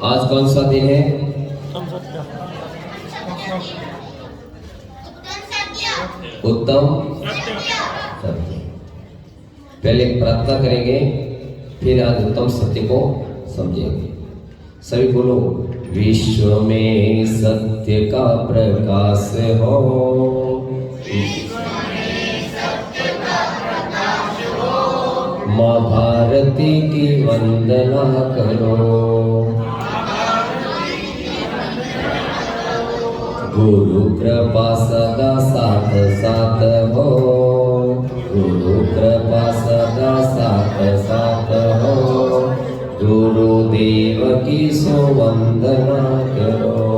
आज कौन सा दिन है? उत्तम सत्य। पहले प्रार्थना करेंगे, फिर आज उत्तम सत्य को समझेंगे। सभी बोलो, विश्व में सत्य का प्रकाश हो, माँ भारती की वंदना करो, गुरु कृपा सदा साथ साथ हो, गुरु कृपा सदा साथ साथ हो, गुरुदेव की सुवंदना करो।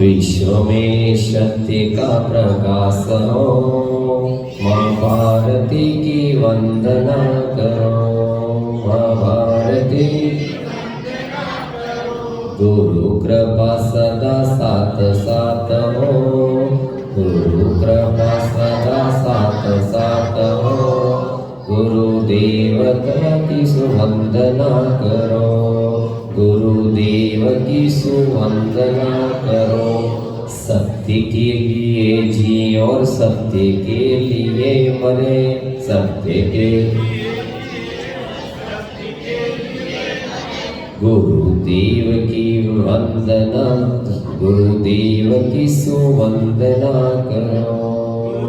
विश्व में सत्य का प्रकाश हो, माँ भारती की वंदना करो, माँ भारती गुरु कृपा सदा साथ साथ हो, गुरु कृपा सदा साथ साथ हो, गुरुदेव की सुवंदना करो, गुरुदेव की सुवंदना करो। सत्य के लिए जी और सत्य के लिए मरे, सत्य के गुरुदेव की वंदना, गुरुदेव की सुवंदना करो,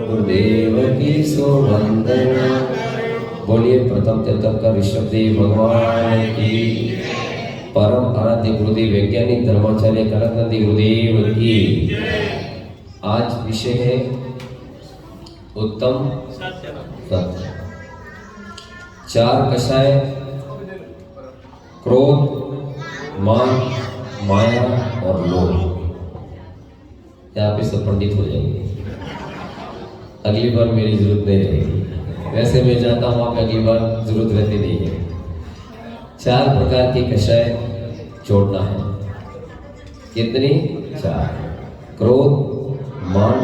गुरुदेव की सुवंदना। बोलिए प्रथम तत्व का ऋषभदेव भगवान की, परम आराध्य गुरुदेव वैज्ञानिक धर्माचार्य कनकनंदी गुरुदेव की। आज विषय है उत्तम सत्य। चार कषाय, क्रोध, मान, माया और लोभ। यहाँ पे सब पंडित हो जाएंगे, अगली बार मेरी जरूरत नहीं रहेगी। वैसे मैं जाता हूँ वहाँ पे अगली बार जरूरत रहती नहीं है। चार प्रकार की कषाय छोड़ना है। कितनी? चार। क्रोध, मान,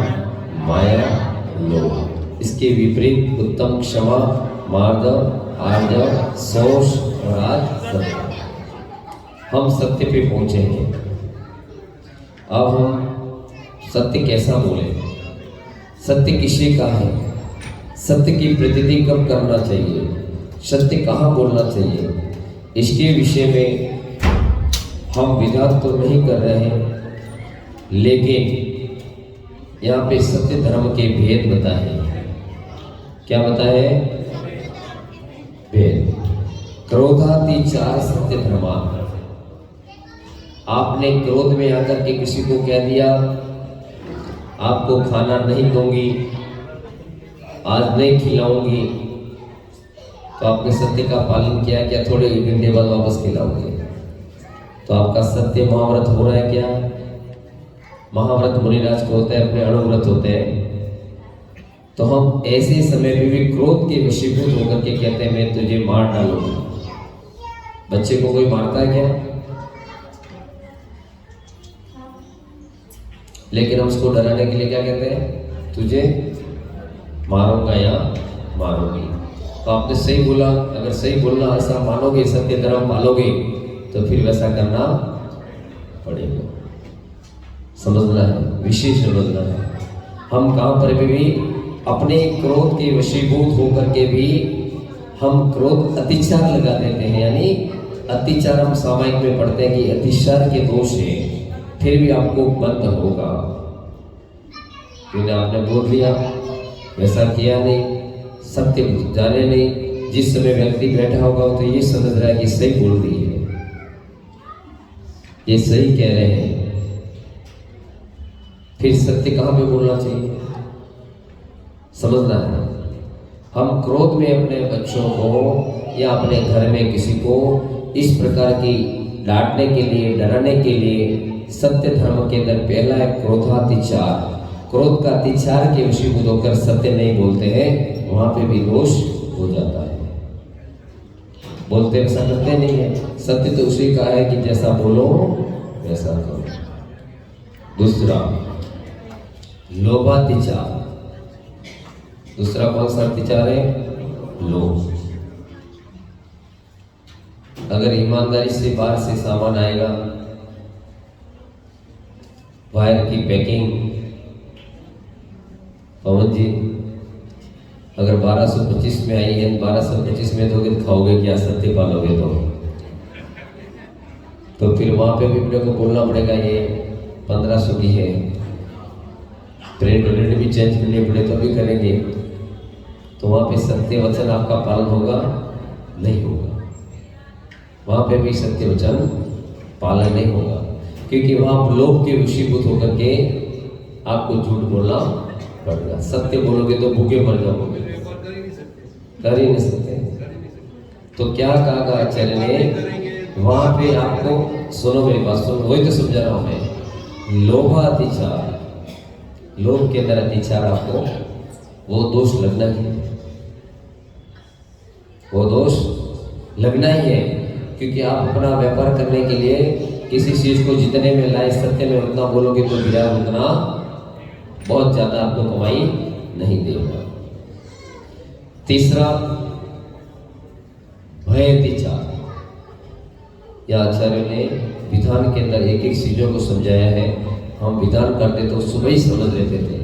माया, लोभ। इसके विपरीत उत्तम, क्षमा, मार्दव, आर्जव, शोष और आज सत्य। हम सत्य पे पहुंचे हैं। अब हम सत्य कैसा बोले, सत्य किसे का है, सत्य की प्रतीति कब करना चाहिए, सत्य कहाँ बोलना चाहिए, इसके विषय में हम विधान तो नहीं कर रहे हैं, लेकिन यहाँ पे सत्य धर्म के भेद बताए। क्या बताए? भेद। क्रोधाति चार सत्य धर्मा। आपने क्रोध में आकर के किसी को कह दिया, आपको खाना नहीं दूंगी, आज नहीं खिलाऊंगी, तो आपने सत्य का पालन किया क्या? थोड़े घंटे बाद वापस खिलाओगे, तो आपका सत्य महाव्रत हो रहा है क्या? महाव्रत मुनिराज को होता है, अपने अणुव्रत होते हैं। तो हम ऐसे समय में भी क्रोध के वशीभूत होकर के कहते हैं मैं तुझे मार डालूंगा। बच्चे को कोई मारता है क्या? लेकिन हम उसको डराने के लिए क्या कहते हैं? तुझे मारूंगा या मारूंगी। तो आपने सही बोला, अगर सही बोलना ऐसा मानोगे, सत्य धर्म पालोगे, तो फिर वैसा करना पड़ेगा। समझना है, विशेष समझना है। हम कहाँ पर भी अपने क्रोध के वशीभूत होकर के भी हम क्रोध अतिचार लगा देते हैं। यानी अतिचार हम सामायिक में पढ़ते हैं कि अतिचार के दोष है, फिर भी आपको बंद होगा, क्योंकि आपने बोल दिया, वैसा किया नहीं, सत्य जाने नहीं। जिस समय व्यक्ति बैठा होगा तो ये समझ रहा है कि सही बोल रही है, ये सही कह रहे हैं, फिर सत्य कहाँ पे बोलना चाहिए, समझना है। हम क्रोध में अपने बच्चों को या अपने घर में किसी को इस प्रकार की डांटने के लिए, डराने के लिए, सत्य धर्म के अंदर पहला है क्रोधातिचार। क्रोध का अतिचार के वशीभूत होकर सत्य नहीं बोलते हैं, वहां पे भी दोष हो जाता है। बोलते वैसा करते नहीं है। सत्य तो उसी का है कि जैसा बोलो वैसा करो। दूसरा लोभातिचार। दूसरा कौन सा अतिचार है? लोभ। अगर ईमानदारी से बाहर से सामान आएगा, बाहर की पैकिंग, पवन जी अगर 1225 में आई है, 1225 में दोगे तो खाओगे क्या, सत्य पालोगे तो फिर वहां पे भी अपने को बोलना पड़ेगा ये 1500 की है, ब्रेड ब्रेड भी चेंज करने पड़े तो भी करेंगे, तो वहां पे सत्य वचन आपका पालन होगा नहीं होगा, वहां पे भी सत्य वचन पालन नहीं होगा, क्योंकि वहां लोभ के वशीभूत होकर के आपको झूठ बोलना पड़ेगा। सत्य बोलोगे तो भूखे मर जाओगे, कर ही नहीं सकते। तो क्या कहा आचार्य ने वहां पे आपको, सुनो मेरी बात सुनो, वही तो समझा रहा हूं मैं, लोभातिचार, लोभ के अंदर अतिचार, आपको वो दोष लगना ही है, वो दोष लगना ही है, क्योंकि आप अपना व्यापार करने के लिए किसी चीज को जितने में लाए सत्य में उतना बोलोगे तो गिरा उतना बहुत ज्यादा आपको कमाई नहीं देगा। तीसरा भयतिचार, या आचार्य ने विधान के अंदर एक एक चीजों को समझाया है। हम विधान करते तो सुबह ही समझ लेते थे,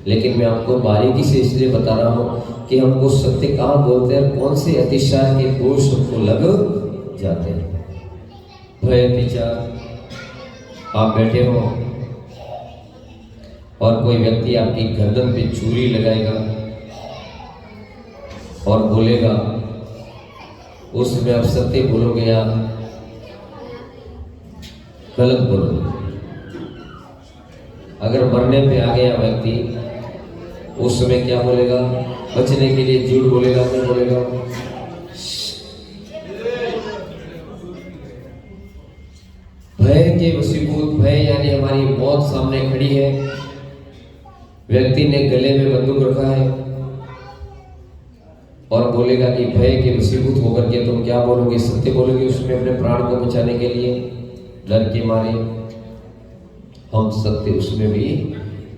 लेकिन मैं आपको बारीकी से इसलिए बता रहा हूं कि हमको सत्य कहाँ बोलते हैं, कौन से अतिचार के दोष हमको लग जाते हैं। भयतिचार, आप बैठे हो और कोई व्यक्ति आपकी गर्दन पे छुरी लगाएगा और बोलेगा, उसमें आप सत्य बोलोगे या गलत बोलोगे। अगर मरने पे आ गया व्यक्ति, उस समय क्या बोलेगा, बचने के लिए झूठ बोलेगा, क्या बोलेगा, भय के वशीभूत, भय यानी हमारी मौत सामने खड़ी है, व्यक्ति ने गले में बंदूक रखा है और बोलेगा कि भय के वशीभूत होकर के तुम क्या बोलोगे, सत्य बोलोगे उसमें अपने प्राण को बचाने के लिए, डर के मारे हम सत्य उसमें भी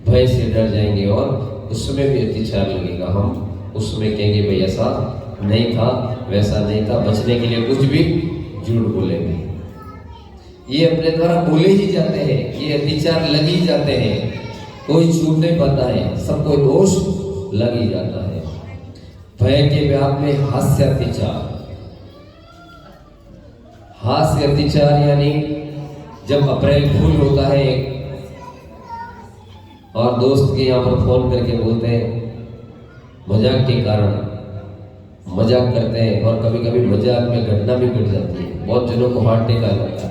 भय से डर जाएंगे और उसमें भी अत्याचार लगेगा। हम उसमें कहेंगे भाई ऐसा नहीं था, वैसा नहीं था, बचने के लिए कुछ भी झूठ बोलेंगे। ये अपने द्वारा बोले ही जाते हैं, ये अत्याचार लग ही जाते हैं, कोई छूट नहीं पाता है, सबको दोष लग ही जाता है। भय के व्याप में हास्य अत्याचार, हास्य अत्याचार यानी जब अप्रैल फूल होता है और दोस्त के यहाँ पर फोन करके बोलते हैं, मजाक के कारण मजाक करते हैं और कभी कभी मजाक में घटना भी घट जाती है, बहुत जनों को हार्ट अटैक आ जाता है।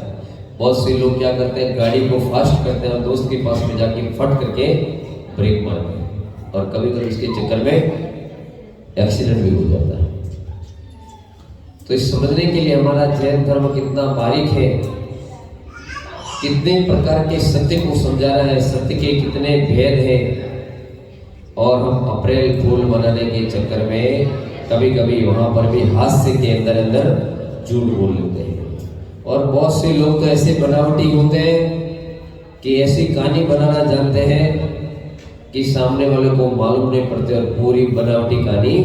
बहुत से लोग क्या करते हैं, गाड़ी को फास्ट करते हैं और दोस्त के पास में जाके फट करके ब्रेक मारते हैं और कभी कभी इसके चक्कर में एक्सीडेंट भी हो जाता है। तो इस समझने के लिए हमारा जैन धर्म कितना बारीक है, कितने प्रकार के सत्य को समझा रहा है, सत्य के कितने भेद हैं, और हम अप्रैल फूल मनाने के चक्कर में कभी कभी वहां पर भी हास्य के अंदर अंदर झूठ बोल लेते हैं। और बहुत से लोग तो ऐसे बनावटी होते हैं कि ऐसी कहानी बनाना जानते हैं कि सामने वाले को मालूम नहीं पड़ते और पूरी बनावटी कहानी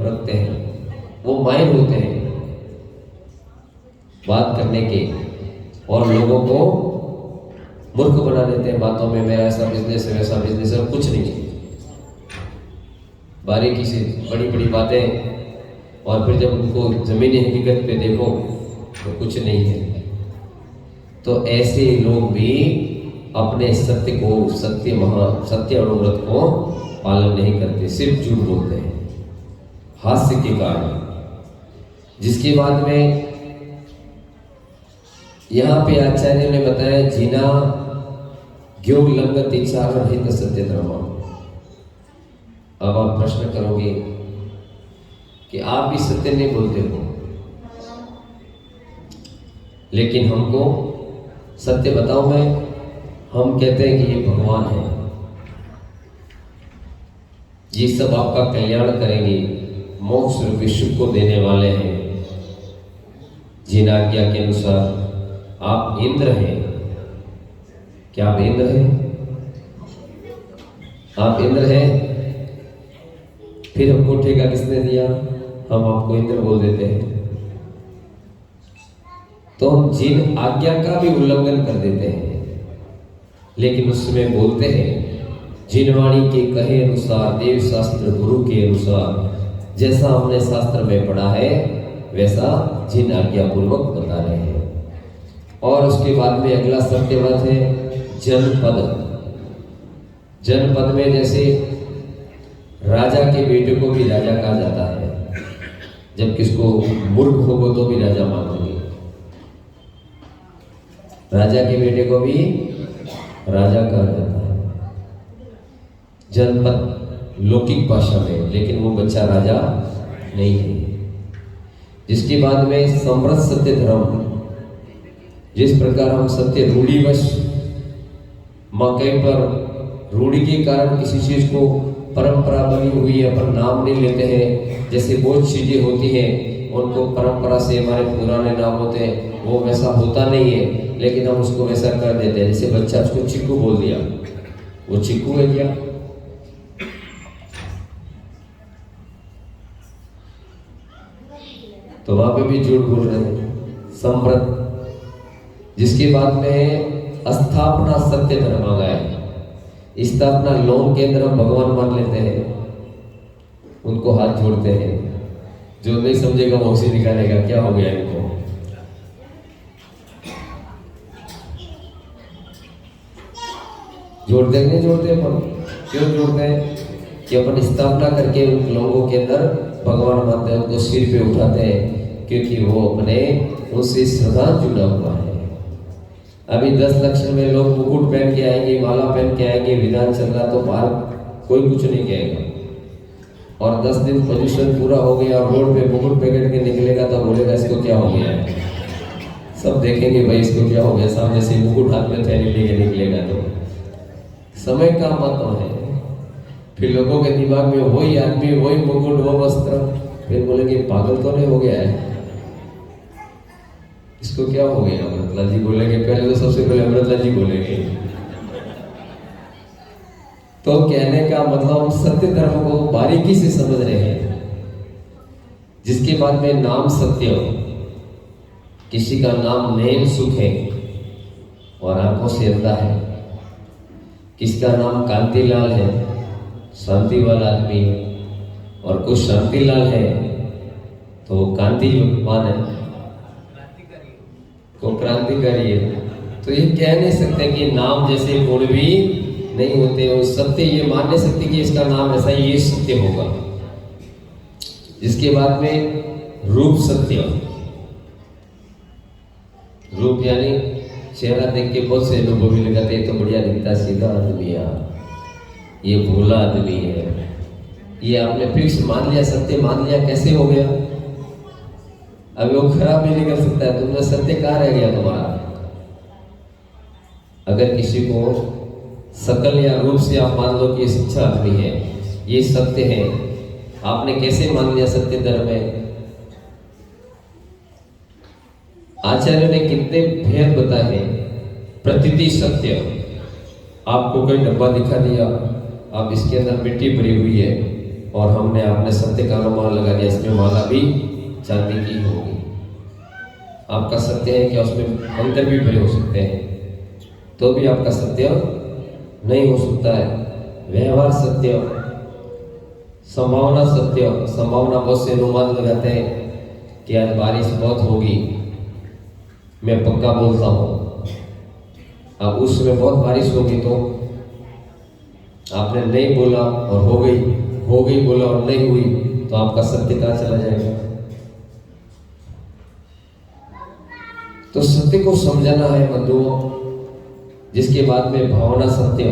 रखते हैं। वो माहिर होते हैं बात करने के और लोगों को मूर्ख बना देते हैं बातों में, मेरा ऐसा बिजनेस है, वैसा बिजनेस है, कुछ नहीं है। बारीकी से बड़ी बड़ी बातें, और फिर जब उनको जमीनी हकीकत पे देखो तो कुछ नहीं है। तो ऐसे लोग भी अपने सत्य को, सत्य अनुव्रत को पालन नहीं करते, सिर्फ झूठ बोलते हैं हास्य के कारण। जिसके बाद में यहाँ पे आचार्य ने बताया, जीना ज्ञो लंगत इच्छा रहित सत्य धर्म। अब आप प्रश्न करोगे कि आप भी सत्य नहीं बोलते हो, लेकिन हमको सत्य बताओ मैं, हम कहते हैं कि ये भगवान है, ये सब आपका कल्याण करेंगे, मोक्ष रूपी सुख को देने वाले हैं। जिन आज्ञा के अनुसार आप इंद्र हैं। क्या आप इंद्र हैं? आप इंद्र हैं? फिर हमको ठेका किसने दिया? हम आपको इंद्र बोल देते हैं। तो हम जिन आज्ञा का भी उल्लंघन कर देते हैं, लेकिन उसमें बोलते हैं जिन वाणी के कहे अनुसार, देव शास्त्र गुरु के अनुसार, जैसा हमने शास्त्र में पढ़ा है वैसा जिन आज्ञा पूर्वक बता रहे हैं। और उसके बाद में अगला सत्यवत है जनपद। जनपद में जैसे राजा के बेटे को भी राजा कहा जाता है, जब किसको मूर्ख होगा तो भी राजा मानेंगे। राजा के बेटे को भी राजा कहा जाता है जनपद लौकिक भाषा में, लेकिन वो बच्चा राजा नहीं है। जिसके बाद में समृद्ध सत्य धर्म, जिस प्रकार हम सत्य रूढ़िवश मौके पर रूढ़ी के कारण किसी चीज को परंपरा बनी हुई है पर नाम नहीं लेते हैं, जैसे बहुत चीजें होती हैं उनको परंपरा से हमारे पुराने नाम होते हैं, वो वैसा होता नहीं है लेकिन हम उसको वैसा कर देते हैं। जैसे बच्चा उसको चिक्कू बोल दिया, वो चिक्कू है क्या? तो वहां पे भी झूठ बोल रहे हैं। समृद्ध, जिसके बाद में स्थापना सत्य धर्म आ गया है। स्थापना लोन के अंदर हम भगवान मान लेते हैं, उनको हाथ जोड़ते हैं। जो नहीं समझेगा वो उसे निकालेगा, क्या हो गया इनको। जोड़ते हैं नहीं जोड़ते अपन? क्यों जोड़ते हैं? कि अपन स्थापना करके उन लोगों के अंदर भगवान मानते हैं, उनको सिर पे उठाते हैं, क्योंकि वो अपने उनसे श्रद्धा जुड़ा हुआ है। अभी 10 लक्षण में लोग मुकुट पहन के आएंगे, माला पहन के आएंगे, विधान चल रहा तो बाहर कोई कुछ नहीं कहेगा। और 10 दिन पोजीशन पूरा हो गया और रोड पे मुकुट पकड़ के निकलेगा तो बोलेगा इसको क्या हो गया है। सब देखेंगे भाई इसको क्या हो गया, सामने से मुकुट हाथ में थैली लेके निकलेगा। तो समय का महत्व है। फिर लोगों के दिमाग में वही आदमी, वही मुकुट, वो वस्त्र, फिर बोलेंगे पागल तो नहीं हो गया है, इसको क्या हो गया। अमृतलाल जी बोलेंगे, पहले तो सबसे पहले अमृतलाल जी बोलेंगे। तो कहने का मतलब हम सत्य धर्म को बारीकी से समझ रहे हैं। जिसके बाद में नाम सत्य, किसी का नाम नैन सुख है और आंखों से अंधा है, किसका नाम कांतिलाल है, शांति वाला आदमी है, और कुछ शांतिलाल है तो वो कांतिमान है, को क्रांतिकारी है। तो ये कह नहीं सकते कि नाम जैसे गुण भी नहीं होते, और सत्य ये मान नहीं सकते कि इसका नाम ऐसा ये सत्य होगा। जिसके बाद में रूप सत्य, रूप यानी चेहरा देख के बहुत से अनुभवी लगाते हैं, तो बढ़िया दिखता, सीधा आदमी यार, ये भोला आदमी है, ये आपने फिक्स मान लिया, सत्य मान लिया, कैसे हो गया? अभी वो खराब भी नहीं कर सकता है, तुमने सत्य कहाँ रह गया तुम्हारा? अगर किसी को शकल या रूप से आप मान लो कि ये सच्चा आदमी है, ये सत्य है, आपने कैसे मान लिया सत्य धर्म में? आचार्य ने कितने भेद बताए हैं। प्रतीति सत्य, आपको कोई डब्बा दिखा दिया, अब इसके अंदर मिट्टी भरी हुई है और हमने आपने सत्य का अनुमान लगा दिया, इसमें माला भी चांदी की होगी। आपका सत्य है क्या? उसमें अंतर भी भरे हो सकते हैं, तो भी आपका सत्य नहीं हो सकता है। व्यवहार सत्य, संभावना सत्य, संभावना बहुत से अनुमान लगाते हैं कि आज बारिश बहुत होगी, मैं पक्का बोलता हूँ। अब उस समय बहुत बारिश होगी तो आपने नहीं बोला और हो गई बोला और नहीं हुई, तो आपका सत्य कहाँ चला जाएगा? तो सत्य को समझाना है बंधुओं। जिसके बाद में भावना सत्य,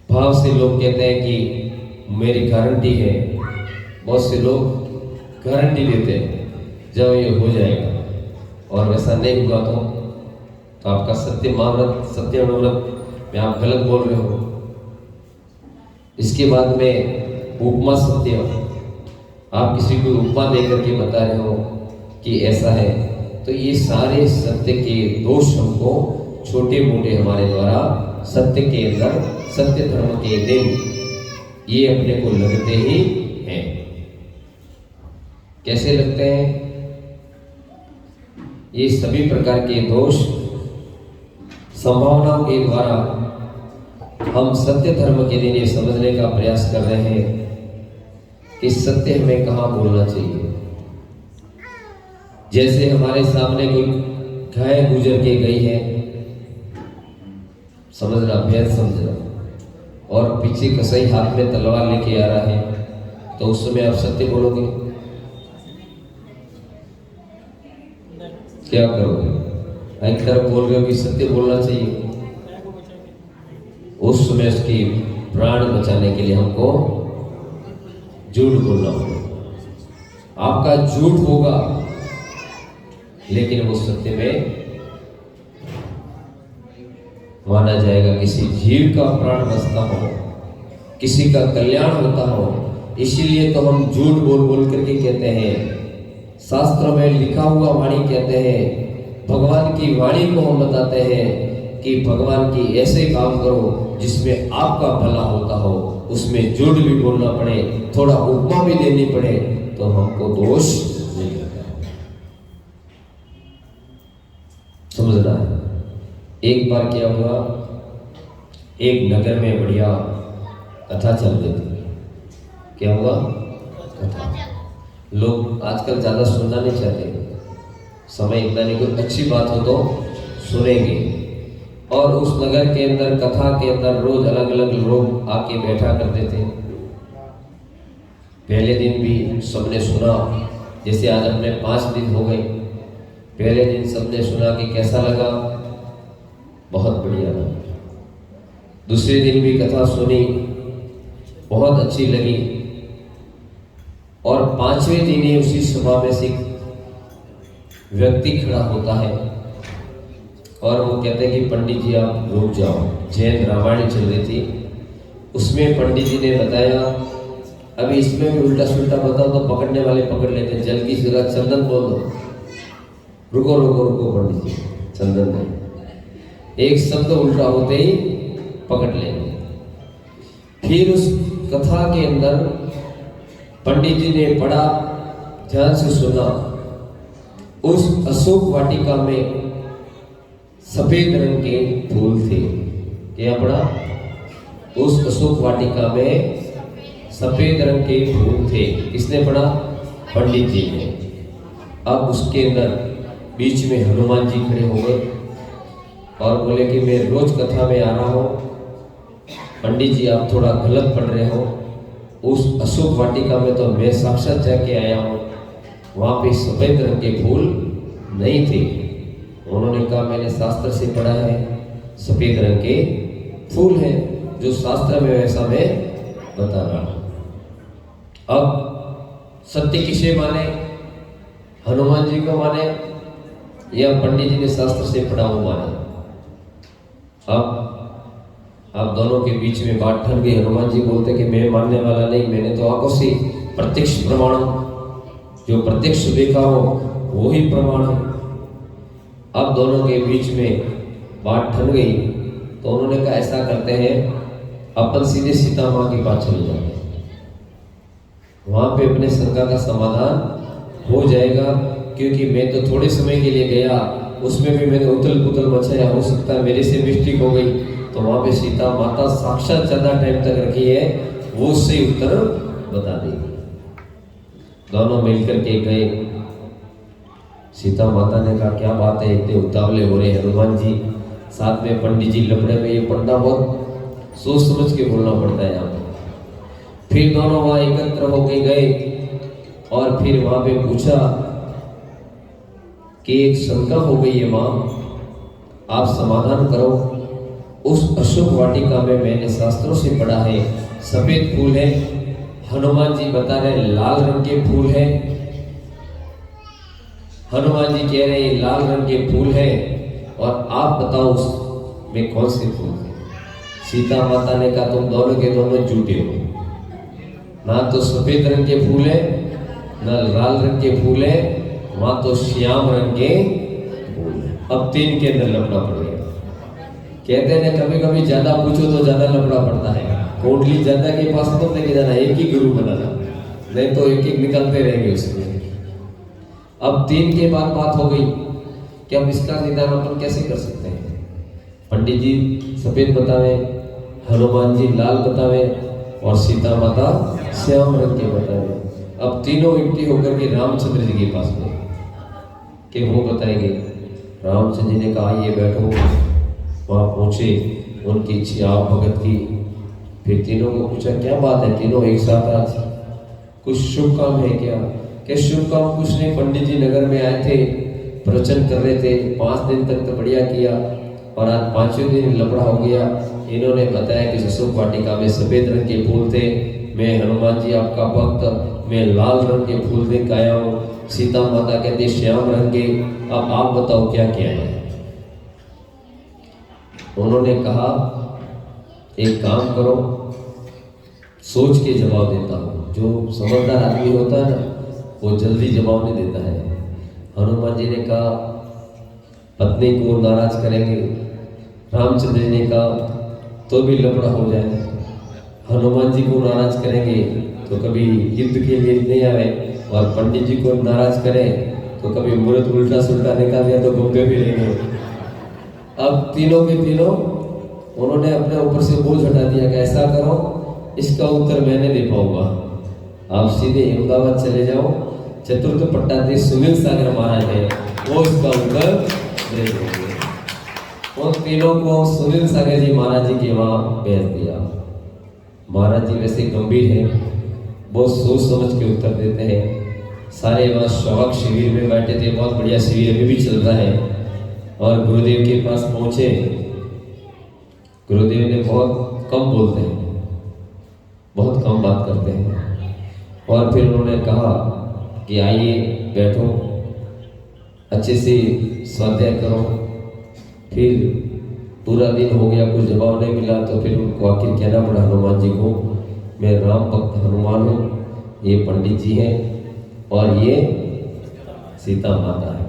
भाव से लोग कहते हैं कि मेरी गारंटी है, बहुत से लोग गारंटी देते हैं जब ये हो जाएगा, और वैसा नहीं हुआ तो आपका सत्य मानव्रत, सत्य अनुव्रत में आप गलत बोल रहे हो। इसके बाद में उपमा सत्य, आप किसी को उपमा देकर के बता रहे हो कि ऐसा है, तो ये सारे सत्य के दोष हमको छोटे मोटे हमारे द्वारा सत्य के अंदर, सत्य धर्म के दिन ये अपने को लगते ही हैं। कैसे लगते हैं? ये सभी प्रकार के दोष संभावनाओं के द्वारा हम सत्य धर्म के लिए समझने का प्रयास कर रहे हैं कि सत्य हमें कहाँ बोलना चाहिए। जैसे हमारे सामने कोई गाय गुजर के गई है, समझना, भेद समझना, और पीछे कसाई हाथ में तलवार लेके आ रहा है, तो उस समय आप सत्य बोलोगे? क्या करोगे? एक तरफ बोल रहे हो कि सत्य बोलना चाहिए, उस समय उसकी प्राण बचाने के लिए हमको झूठ बोलना होगा। आपका झूठ होगा लेकिन वो सत्य में माना जाएगा। किसी जीव का प्राण बचता हो, किसी का कल्याण होता हो, इसीलिए तो हम झूठ बोल बोल करके कहते हैं। शास्त्रों में लिखा हुआ वाणी कहते हैं, भगवान की वाणी को हम बताते हैं कि भगवान की ऐसे काम करो जिसमें आपका भला होता हो, उसमें झूठ भी बोलना पड़े, थोड़ा उपमा भी देनी पड़े, तो हमको दोष नहीं लगता। समझना है। एक बार क्या हुआ, एक नगर में बढ़िया कथा चल रही थी। क्या हुआ? कथा। लोग आजकल ज्यादा सुनना नहीं चाहते, समय इतना नहीं, कोई अच्छी बात हो तो सुनेंगे। और उस नगर के अंदर, कथा के अंदर रोज अलग अलग लोग आके बैठा करते थे। पहले दिन भी सबने सुना, जैसे आज अपने 5 दिन हो गए। पहले दिन सबने सुना कि कैसा लगा, बहुत बढ़िया लगा। दूसरे दिन भी कथा सुनी, बहुत अच्छी लगी। और 5वें दिन ही उसी सभा में से व्यक्ति खड़ा होता है और वो कहते हैं कि पंडित जी आप रुक जाओ। जैन रामायण चल रही थी, उसमें पंडित जी ने बताया, अभी इसमें भी उल्टा सुल्टा बताओ तो पकड़ने वाले पकड़ लेते हैं, जल की जगह चंदन बोल दो। रुको रुको रुको पंडित जी, चंदन नहीं, एक शब्द उल्टा होते ही पकड़ लेंगे। फिर उस कथा के अंदर पंडित जी ने बड़ा ध्यान से सुना। उस अशोक वाटिका में सफेद रंग के फूल थे। क्या पड़ा? उस अशोक वाटिका में सफेद रंग के फूल थे। किसने पढ़ा? पंडित जी ने। अब उसके अंदर बीच में हनुमान जी खड़े हो गए और बोले कि मैं रोज कथा में आ रहा हूँ, पंडित जी आप थोड़ा गलत पढ़ रहे हो। उस अशोक वाटिका में तो मैं साक्षात जाके आया हूँ, वहाँ पे सफेद रंग के फूल नहीं थे। उन्होंने कहा मैंने शास्त्र से पढ़ा है, सफेद रंग के फूल हैं, जो शास्त्र में वैसा मैं बता रहा हूँ। अब सत्य किसे माने? हनुमान जी को माने या पंडित जी ने शास्त्र से पढ़ा वो माने? अब दोनों के बीच में बात ठन गई। हनुमान जी बोलते कि मैं मानने वाला नहीं, मैंने तो आंखों से प्रत्यक्ष प्रमाण, जो प्रत्यक्ष देखा हो वो ही प्रमाण है। अब दोनों के बीच में बात ठन गई तो उन्होंने कहा ऐसा करते हैं, अपन सीधे सीता माँ के पास चले जाते हैं, वहां पे अपने शंका का समाधान हो जाएगा। क्योंकि मैं तो थोड़े समय के लिए गया, उसमें भी मैंने उथल पुथल मचाया, हो सकता है मेरे से मिस्टेक हो गई, तो वहां पे सीता माता साक्षात ज्यादा टाइम तक रखी है, वो सही उत्तर बता देगी। दोनों मिलकर के गए। सीता माता ने कहा क्या बात है, इतने उतावले हो रहे हनुमान जी, साथ में पंडित जी लपड़े में, ये पंडा बहुत सोच समझ के बोलना पड़ता है यहाँ पे। फिर दोनों वहां एकत्र होके गए और फिर वहां पे पूछा कि एक शंका हो गई है मां, आप समाधान करो। उस अशोक वाटिका में मैंने शास्त्रों से पढ़ा है सफेद फूल है, हनुमान जी बता रहे लाल रंग के फूल है। हनुमान जी कह रहे हैं लाल रंग के फूल है, और आप बताओ उसमें कौन से फूल है? सीता माता ने कहा तुम दोनों के दोनों झूठे हो, ना तो सफेद रंग के फूल है ना लाल रंग के फूल है, वहां तो श्याम रंग के फूल है। अब 3 के अंदर लपड़ा पड़ गया। कहते हैं कभी कभी ज्यादा पूछो तो ज्यादा लपड़ा पड़ता है। कोटली ज्यादा के पास तो लेके जाना, एक ही गुरु बनाना, नहीं तो एक एक निकलते रहेंगे उसमें। अब 3 के बाद बात हो गई। कि अब इसका निदान अपन कैसे कर सकते हैं। पंडित जी सफेद बतावे, हनुमान जी लाल बतावे और सीता माता श्याम रंग के बतावे। अब तीनों इकट्ठी होकर के रामचंद्र जी के पास गए कि वो बताएंगे। रामचंद्र जी ने कहा आइए बैठो। वहाँ पहुँचे, उनकी इच्छा आप भगत की। फिर तीनों को पूछा क्या बात है, तीनों एक साथ आज कुछ शुभ काम है क्या? क्या शुभ काम कुछ नहीं, पंडित जी नगर में आए थे, प्रवचन कर रहे थे, 5 दिन तक तो बढ़िया किया और आज 5वें दिन लफड़ा हो गया। इन्होंने बताया कि अशोक वाटिका में सफेद रंग के फूल थे, मैं हनुमान जी आपका भक्त, मैं लाल रंग के फूल देख आया हूँ, सीता माता कहते श्याम रंग के, अब आप बताओ क्या किया है। उन्होंने कहा एक काम करो, सोच के जवाब देता हूँ। जो समझदार आदमी होता है ना वो जल्दी जवाब नहीं देता है। हनुमान जी ने कहा पत्नी को नाराज करेंगे, रामचंद्र जी ने कहा तो भी लफड़ा हो जाए, हनुमान जी को नाराज करेंगे तो कभी युद्ध के लिए नहीं आए, और पंडित जी को नाराज करें तो कभी मुहूर्त उल्टा सुल्टा निकाल दिया तो घूमते भी रहेंगे। अब तीनों के तीनों उन्होंने अपने ऊपर से बोझ हटा दिया कि ऐसा करो, इसका उत्तर मैं नहीं दे पाऊंगा, आप सीधे अहमदाबाद चले जाओ, चतुर्थ पट्टाधीश सुनील सागर महाराज है, वो इसका उत्तर दे देंगे। उन तीनों को सुनील सागर जी महाराज जी के वहाँ भेज दिया। महाराज जी वैसे गंभीर हैं, बहुत सोच समझ के उत्तर देते हैं। सारे वहाँ श्रावक शिविर में बैठे थे, बहुत बढ़िया शिविर अभी भी चल रहा है। और गुरुदेव के पास पहुंचे, गुरुदेव ने बहुत कम बोलते हैं, बहुत कम बात करते हैं। और फिर उन्होंने कहा कि आइए बैठो, अच्छे से स्वाध्याय करो। फिर पूरा दिन हो गया, कुछ जवाब नहीं मिला, तो फिर उनको आखिर कहना पड़ा हनुमान जी को, मैं राम भक्त हनुमान हूँ, ये पंडित जी हैं और ये सीता माता है,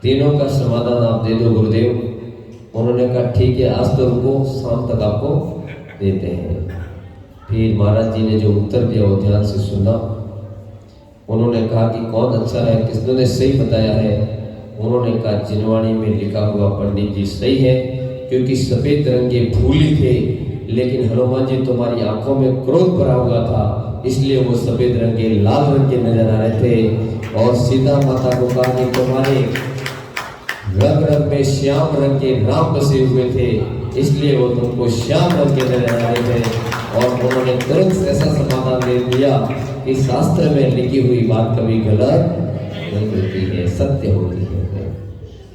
तीनों का समाधान आप दे दो गुरुदेव। उन्होंने कहा ठीक है, आज तो रुको, शाम तक आपको देते हैं। फिर महाराज जी ने जो उत्तर दिया वो ध्यान से सुना। उन्होंने कहा कि कौन अच्छा है, किसने सही बताया है? उन्होंने कहा जिनवाणी में लिखा हुआ पंडित जी सही है, क्योंकि सफेद रंग के फूल ही थे, लेकिन हनुमान जी तुम्हारी आंखों में क्रोध भरा हुआ था, इसलिए वो सफेद रंग के लाल रंग के नजर आ रहे थे। और सीता माता को कहा कि तुम्हारे रंग रंग में श्याम रंग के राम बसे हुए थे, इसलिए वो तुमको श्याम रंग के नजर आ रहे थे। और उन्होंने तुरंत ऐसा समाधान दे दिया कि शास्त्र में लिखी हुई बात कभी गलत नहीं होती है, सत्य होती है।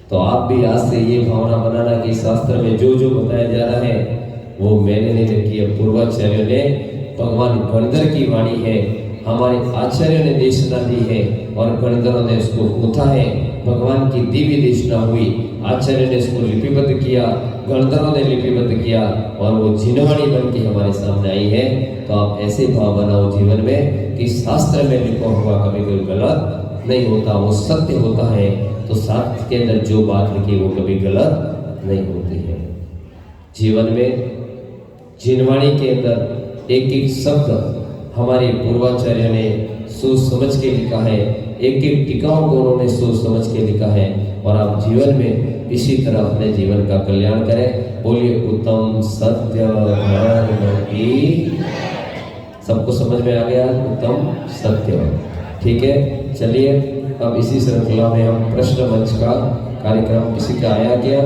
तो आप भी आज से ये भावना बनाना कि शास्त्र में जो जो बताया जा रहा है वो मैंने नहीं लिखी है, पूर्वाचार्यों ने, भगवान गणधर की वाणी है, हमारे आचार्यों ने देशना दी है और गणधरों ने उसको गूंथा है। भगवान की दिव्य देशना हुई, आचार्य ने इसको लिपिबद्ध किया, गणधरों ने लिपिबद्ध किया और वो जिनवाणी बन के हमारे सामने आई है। तो आप ऐसे भाव बनाओ जीवन में कि शास्त्र में लिखा हुआ कभी कोई गलत नहीं होता, वो सत्य होता है। तो शास्त्र के अंदर जो बात लिखी वो कभी गलत नहीं होती है। जीवन में जिनवाणी के अंदर एक एक शब्द हमारे पूर्वाचार्य ने सोच समझ के लिखा है, एक एक टीकाओं को उन्होंने सोच समझ के लिखा है। और आप जीवन में इसी तरह अपने जीवन का कल्याण करें। बोलिए उत्तम सत्य धर्म की। सबको समझ में आ गया? उत्तम सत्य, ठीक है। चलिए अब इसी श्रृंखला में हम प्रश्न मंच का कार्यक्रम किसी का आया गया